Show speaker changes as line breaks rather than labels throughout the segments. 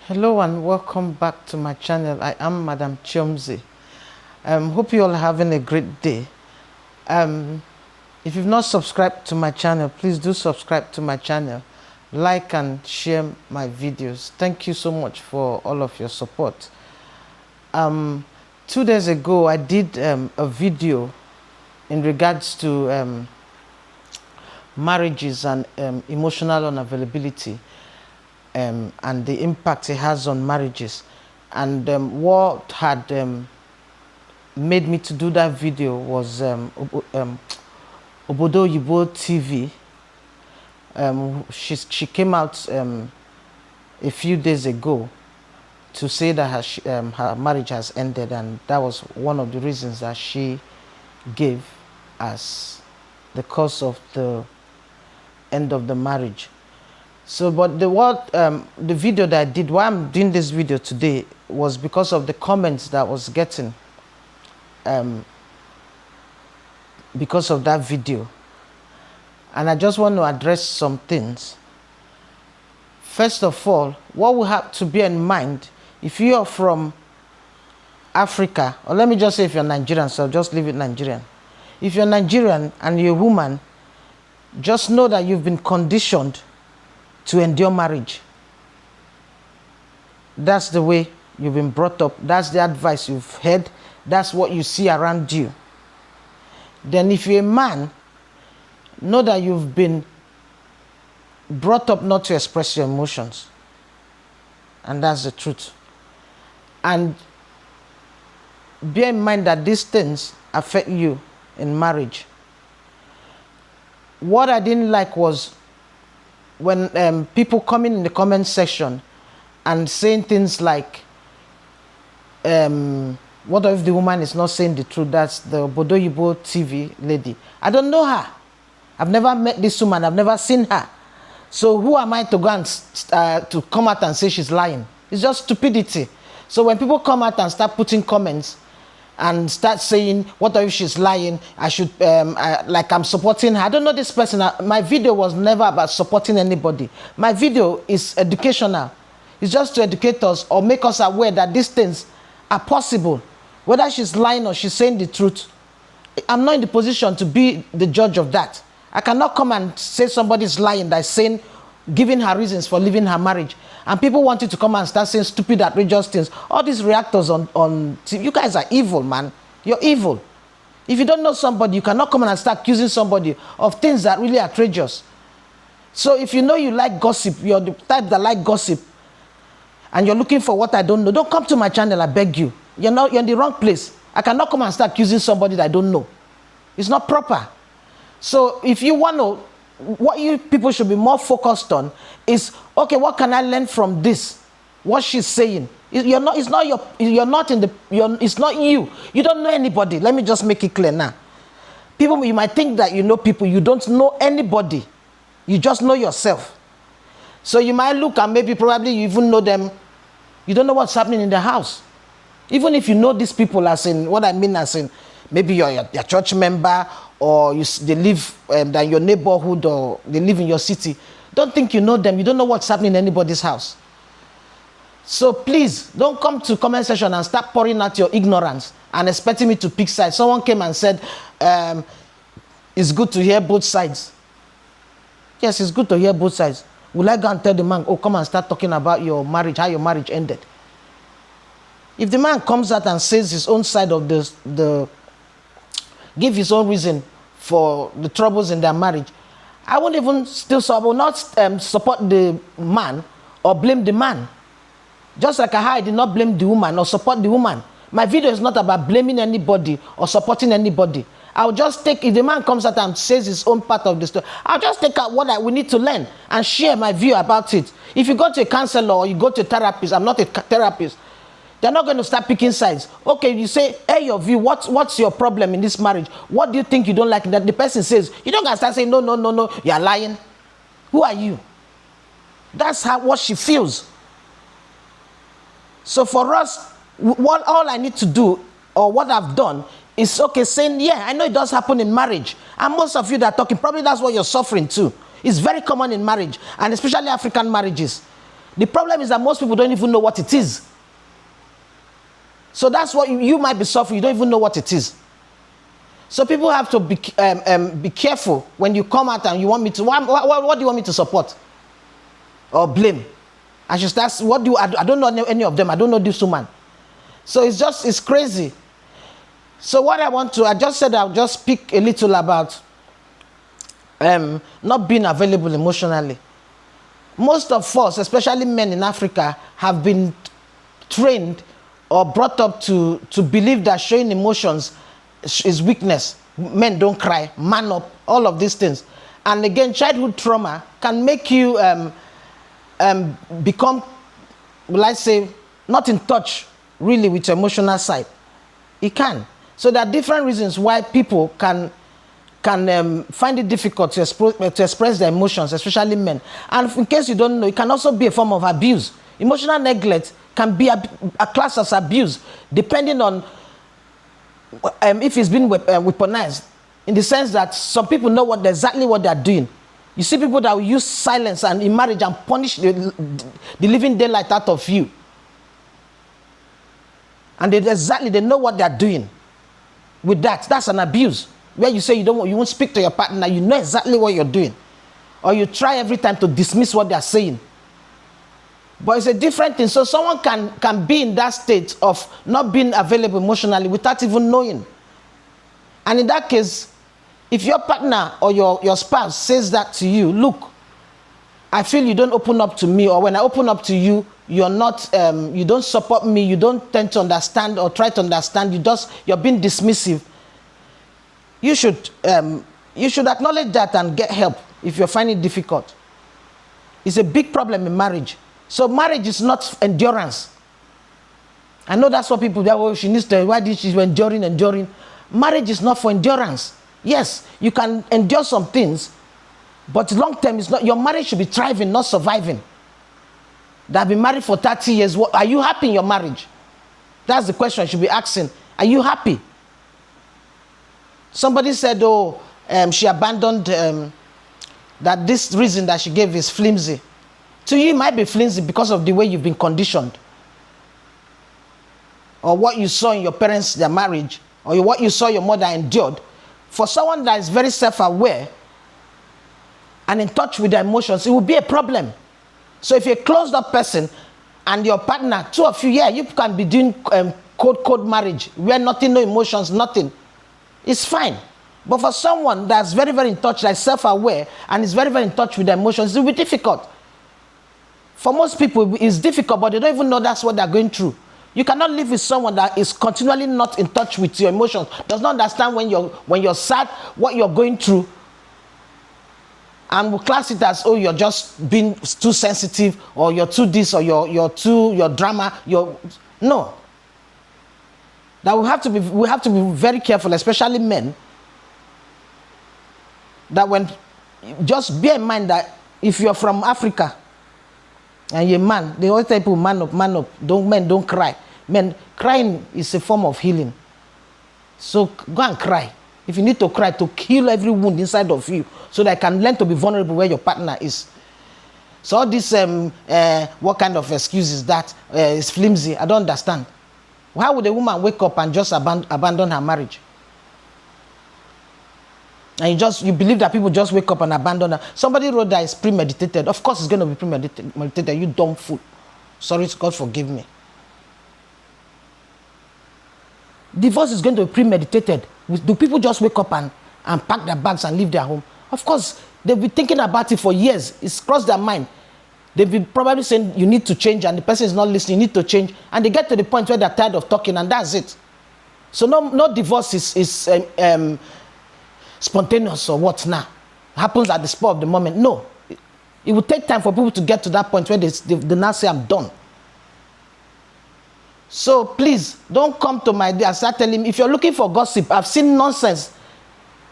Hello and welcome back to my channel. I am Madam Chiomzi. Hope you all are having a great day. If you've not subscribed to my channel, please do subscribe to my channel. Like and share my videos. Thank you so much for all of your support. 2 days ago, I did a video in regards to marriages and emotional unavailability. And the impact it has on marriages. And what had made me to do that video was Obodo Oyinbo TV. She came out a few days ago to say that her marriage has ended, and that was one of the reasons that she gave as the cause of the end of the marriage. So, but the video that I did, why I'm doing this video today, was because of the comments that I was getting because of that video. And I just want to address some things. First of all, what we have to bear in mind, if you are from Africa, or let me just say if you're Nigerian, so just leave it Nigerian. If you're Nigerian and you're a woman, just know that you've been conditioned to endure marriage. That's the way you've been brought up. That's the advice you've heard. That's what you see around you. Then if you're a man, know that you've been brought up not to express your emotions. And that's the truth. And bear in mind that these things affect you in marriage. What I didn't like was when people come in the comment section and saying things like, what if the woman is not saying the truth? That's the Obodo Oyinbo TV lady. I don't know her. I've never met this woman. I've never seen her. So who am I to go and to come out and say she's lying? It's just stupidity. So when people come out and start putting comments and start saying, what if she's lying? I should, like I'm supporting her. I don't know this person. My video was never about supporting anybody. My video is educational. It's just to educate us or make us aware that these things are possible. Whether she's lying or she's saying the truth, I'm not in the position to be the judge of that. I cannot come and say somebody's lying, that's saying, giving her reasons for leaving her marriage. And people wanted to come and start saying stupid, outrageous things. All these reactors on TV, you guys are evil, man. You're evil. If you don't know somebody, you cannot come and start accusing somebody of things that really outrageous. So if you know you like gossip, you're the type that like gossip, and you're looking for what I don't know, don't come to my channel, I beg you. You're in the wrong place. I cannot come and start accusing somebody that I don't know. It's not proper. So if you want to, what you people should be more focused on is, okay, what can I learn from this? What she's saying. It's not you. You don't know anybody. Let me just make it clear now. People, you might think that you know people. You don't know anybody. You just know yourself. So you might look and maybe probably you even know them. You don't know what's happening in the house. Even if you know these people, as in, what I mean as in, maybe you're your church member, or they live in your neighborhood, or they live in your city. Don't think you know them. You don't know what's happening in anybody's house. So please, don't come to comment section and start pouring out your ignorance and expecting me to pick sides. Someone came and said, it's good to hear both sides. Yes, it's good to hear both sides. Will I go and tell the man, oh, come and start talking about your marriage, how your marriage ended? If the man comes out and says his own side of give his own reason for the troubles in their marriage, I won't even I will not support the man or blame the man. Just like I did not blame the woman or support the woman. My video is not about blaming anybody or supporting anybody. I'll just take, if the man comes out and says his own part of the story, I'll just take out what we need to learn and share my view about it. If you go to a counselor or you go to a therapist, I'm not a therapist, they're not going to start picking sides. Okay, you say, hey, your view, what's your problem in this marriage? What do you think you don't like? That the person says, you don't got to start saying, no, you're lying. Who are you? That's what she feels. So for us, all I need to do, or what I've done, is okay, saying, yeah, I know it does happen in marriage. And most of you that are talking, probably that's what you're suffering too. It's very common in marriage, and especially African marriages. The problem is that most people don't even know what it is. So that's what you might be suffering. You don't even know what it is. So people have to be careful when you come out and you want me to. What do you want me to support or blame? I just ask, I don't know any of them. I don't know this woman. So it's crazy. So what I just said I'll just speak a little about not being available emotionally. Most of us, especially men in Africa, have been trained or brought up to believe that showing emotions is weakness. Men don't cry, man up, all of these things. And again, childhood trauma can make you become, will I say, not in touch really with your emotional side. It can. So there are different reasons why people can find it difficult to express their emotions, especially men. And in case you don't know, it can also be a form of abuse. Emotional neglect can be a class of abuse, depending on if it's been weaponized, in the sense that some people know exactly what they're doing. You see people that will use silence and in marriage and punish the living daylight out of you. And they know what they're doing with that. That's an abuse. Where you say you won't speak to your partner, you know exactly what you're doing. Or you try every time to dismiss what they're saying. But it's a different thing. So someone can be in that state of not being available emotionally without even knowing. And in that case, if your partner or your spouse says that to you, look, I feel you don't open up to me, or when I open up to you, you're not, you don't support me, you don't tend to understand or try to understand, you're being dismissive. You should acknowledge that and get help if you're finding it difficult. It's a big problem in marriage. So marriage is not endurance. I know that's what people say, oh, she needs to, why did she enduring? Marriage is not for endurance. Yes, you can endure some things, but long term is not. Your marriage should be thriving, not surviving. That have been married for 30 years. Are you happy in your marriage? That's the question you should be asking. Are you happy? Somebody said, oh, she abandoned, that this reason that she gave is flimsy. To you, it might be flimsy because of the way you've been conditioned. Or what you saw in your parents, their marriage, or what you saw your mother endured. For someone that is very self-aware and in touch with their emotions, it will be a problem. So if you're a closed-up person and your partner, two of you, yeah, you can be doing code marriage, where nothing, no emotions, nothing. It's fine. But for someone that's very, very in touch, that's self-aware, and is very, very in touch with their emotions, it will be difficult. For most people, it's difficult, but they don't even know that's what they're going through. You cannot live with someone that is continually not in touch with your emotions, does not understand when you're sad, what you're going through, and will class it as, oh, you're just being too sensitive, or you're too this, or you're drama, no. That we have to be very careful, especially men, that just bear in mind that if you're from Africa and you're a man, they always tell people, man up, men don't cry. Men, crying is a form of healing. So go and cry. If you need to cry, to heal every wound inside of you, so that I can learn to be vulnerable where your partner is. So all this, what kind of excuse is that? It's flimsy. I don't understand. How would a woman wake up and just abandon her marriage? And you believe that people just wake up and abandon her. Somebody wrote that it's premeditated. Of course it's going to be premeditated. You dumb fool. Sorry, God forgive me. Divorce is going to be premeditated. Do people just wake up and pack their bags and leave their home? Of course, they've been thinking about it for years. It's crossed their mind. They've been probably saying you need to change, and the person is not listening, you need to change. And they get to the point where they're tired of talking, and that's it. So no divorce is spontaneous or what now. Happens at the spur of the moment. No. It will take time for people to get to that point where they now say, I'm done. So please, don't come to my day and start telling me, if you're looking for gossip, I've seen nonsense.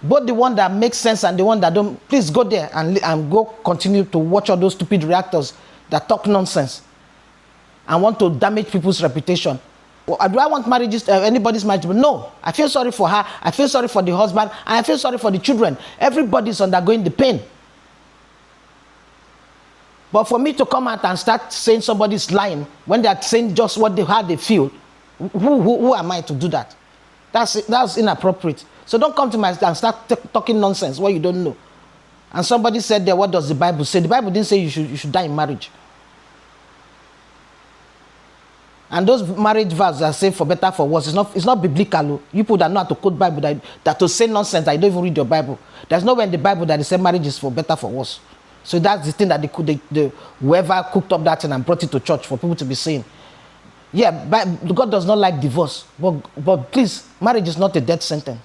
Both the one that makes sense and the one that don't. Please go there and go continue to watch all those stupid reactors that talk nonsense and want to damage people's reputation. Well, do I want anybody's marriage? No. I feel sorry for her. I feel sorry for the husband. And I feel sorry for the children. Everybody's undergoing the pain. But for me to come out and start saying somebody's lying when they are saying just how they feel, who am I to do that? That's inappropriate. So don't come to my and start talking nonsense what you don't know. And somebody said there, what does the Bible say? The Bible didn't say you should die in marriage. And those marriage vows are say for better, for worse. It's not biblical. You people that know how to quote Bible, that to say nonsense, that you don't even read your Bible. There's nowhere in the Bible that they say marriage is for better, for worse. So that's the thing that whoever cooked up that thing and brought it to church for people to be saying. Yeah, but God does not like divorce. But please, marriage is not a death sentence.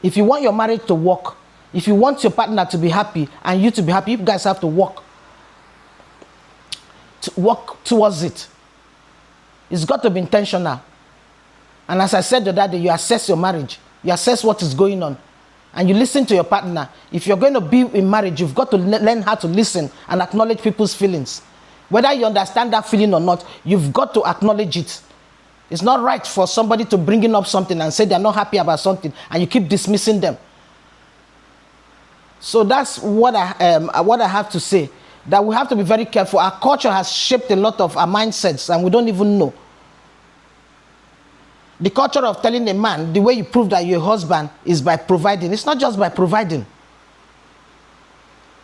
If you want your marriage to work, if you want your partner to be happy and you to be happy, you guys have to work towards it. It's got to be intentional. And as I said the other day, you assess your marriage. You assess what is going on. And you listen to your partner. If you're going to be in marriage, you've got to learn how to listen and acknowledge people's feelings. Whether you understand that feeling or not, you've got to acknowledge it. It's not right for somebody to bring up something and say they're not happy about something and you keep dismissing them. So that's what I have to say. That we have to be very careful. Our culture has shaped a lot of our mindsets and we don't even know. The culture of telling a man the way you prove that you're a husband is by providing. It's not just by providing.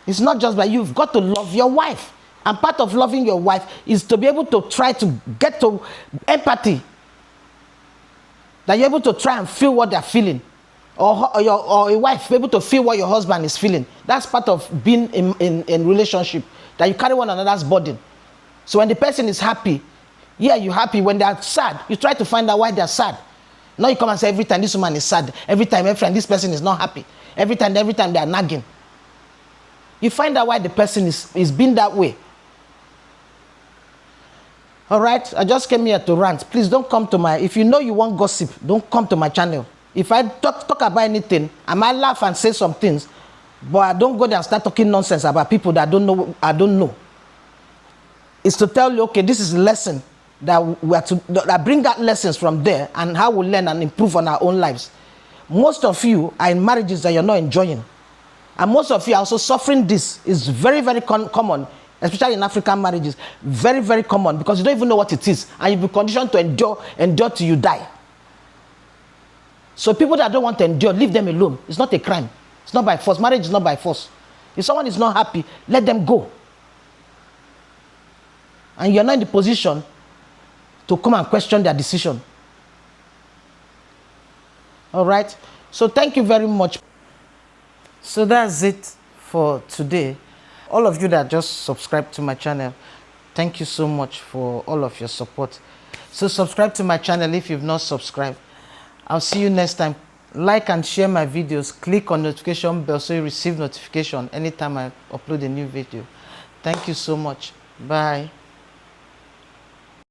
It's not just by, you've got to love your wife. And part of loving your wife is to be able to try to get to empathy. That you're able to try and feel what they're feeling. Or a wife be able to feel what your husband is feeling. That's part of being in relationship. That you carry one another's burden. So when the person is happy, yeah, you're happy. When they're sad, you try to find out why they're sad. Now you come and say, every time this woman is sad, every time this person is not happy, every time they're nagging. You find out why the person is being that way. All right, I just came here to rant. Please don't come to if you know you want gossip, don't come to my channel. If I talk about anything, I might laugh and say some things, but I don't go there and start talking nonsense about people that I don't know. It's to tell you, okay, this is a lesson that bring out lessons from there and how we learn and improve on our own lives. Most of you are in marriages that you're not enjoying. And most of you are also suffering this. It's very, very common, especially in African marriages. Very, very common because you don't even know what it is. And you'll be conditioned to endure till you die. So people that don't want to endure, leave them alone. It's not a crime. It's not by force. Marriage is not by force. If someone is not happy, let them go. And you're not in the position to come and question their decision. All right? So thank you very much. So that's it for today. All of you that just subscribed to my channel, thank you so much for all of your support. So subscribe to my channel if you've not subscribed. I'll see you next time. Like and share my videos. Click on notification bell so you receive notification anytime I upload a new video. Thank you so much. Bye.